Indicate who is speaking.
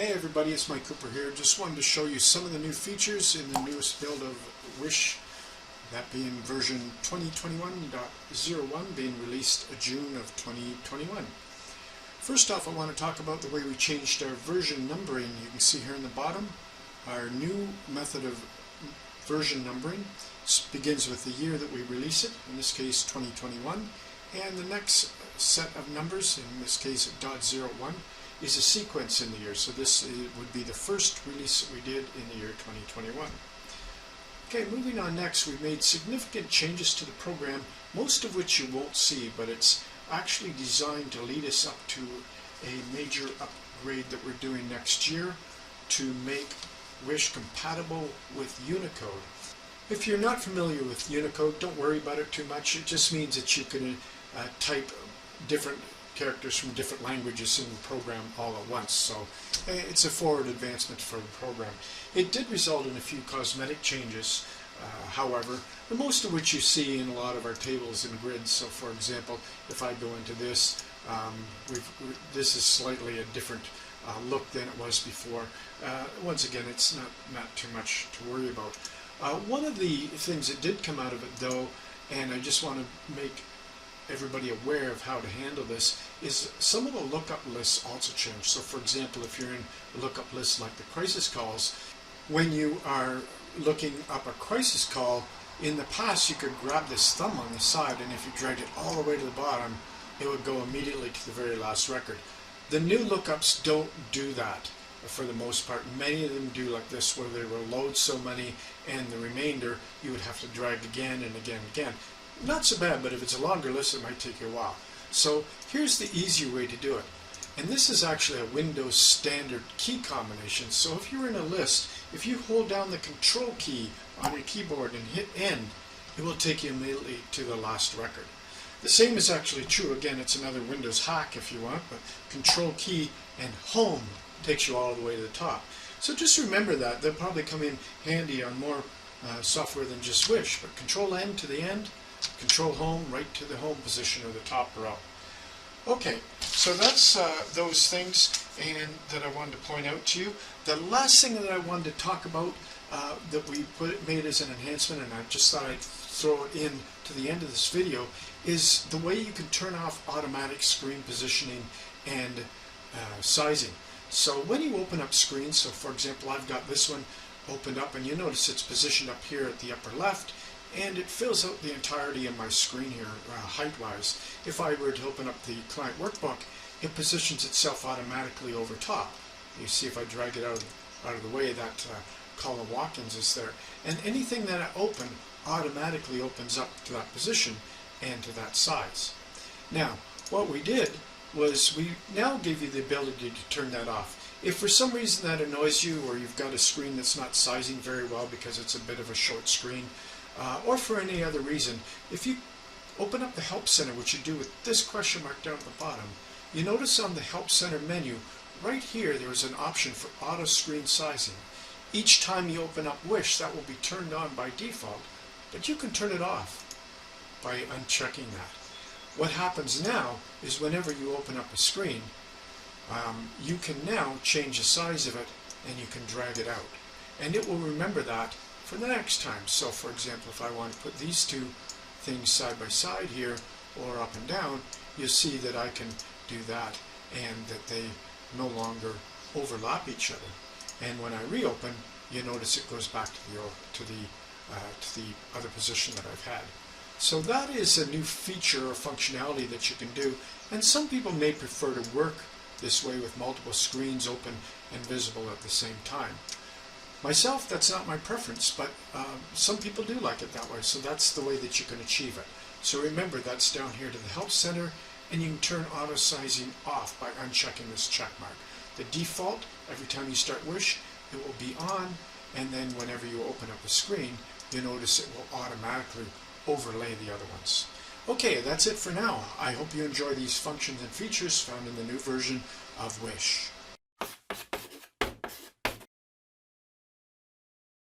Speaker 1: Hey everybody, it's Mike Cooper here. Just wanted to show you some of the new features in the newest build of Wish, that being version 2021.01, being released June of 2021. First off, I want to talk about the way we changed our version numbering. You can see here in the bottom, our new method of version numbering begins with the year that we release it, in this case 2021, and the next set of numbers, in this case .01, is a sequence in the year. So this would be the first release that we did in the year 2021. Okay, moving on next, we made significant changes to the program, most of which you won't see, but it's actually designed to lead us up to a major upgrade that we're doing next year to make Wish compatible with Unicode. If you're not familiar with Unicode, don't worry about it too much. It just means that you can type different characters from different languages in the program all at once. So it's a forward advancement for the program. It did result in a few cosmetic changes, however, the most of which you see in a lot of our tables and grids. So for example, if I go into this, this is slightly a different look than it was before. Once again, it's not too much to worry about. One of the things that did come out of it though, and I just want to make everybody aware of how to handle this, is some of the lookup lists also changed. So for example, if you're in a lookup list like the crisis calls, when you are looking up a crisis call, in the past you could grab this thumb on the side, and if you dragged it all the way to the bottom, it would go immediately to the very last record. The new lookups don't do that for the most part. Many of them do like this, where they will load so many and the remainder you would have to drag again and again and again. Not so bad, but if it's a longer list, it might take you a while. So here's the easier way to do it. And this is actually a Windows standard key combination. So if you're in a list, if you hold down the Control key on your keyboard and hit End, it will take you immediately to the last record. The same is actually true. Again, it's another Windows hack if you want, but Control key and Home takes you all the way to the top. So just remember that. They'll probably come in handy on more software than just Wish. But Control N to the end, Control Home right to the home position or the top row. Okay, so that's those things and that I wanted to point out to you. The last thing that I wanted to talk about that we made as an enhancement, and I just thought I'd throw it in to the end of this video, is the way you can turn off automatic screen positioning and sizing. So when you open up screens, so for example I've got this one opened up, and you notice it's positioned up here at the upper left, and it fills out the entirety of my screen here height-wise. If I were to open up the client workbook, it positions itself automatically over top. You see if I drag it out of the way, that column walk-ins is there. And anything that I open automatically opens up to that position and to that size. Now, what we did was we now give you the ability to turn that off. If for some reason that annoys you, or you've got a screen that's not sizing very well because it's a bit of a short screen, or for any other reason, if you open up the Help Center, which you do with this question mark down at the bottom, you notice on the Help Center menu, right here there is an option for auto screen sizing. Each time you open up Wish, that will be turned on by default, but you can turn it off by unchecking that. What happens now is whenever you open up a screen, you can now change the size of it and you can drag it out. And it will remember that for the next time. So for example, if I want to put these two things side by side here, or up and down, you'll see that I can do that and that they no longer overlap each other. And when I reopen, you notice it goes back to the other position that I've had. So that is a new feature or functionality that you can do, and some people may prefer to work this way with multiple screens open and visible at the same time. Myself, that's not my preference, but some people do like it that way, so that's the way that you can achieve it. So remember, that's down here to the Help Center, and you can turn auto sizing off by unchecking this check mark. The default, every time you start Wish, it will be on, and then whenever you open up a screen, you notice it will automatically overlay the other ones. Okay, that's it for now. I hope you enjoy these functions and features found in the new version of Wish.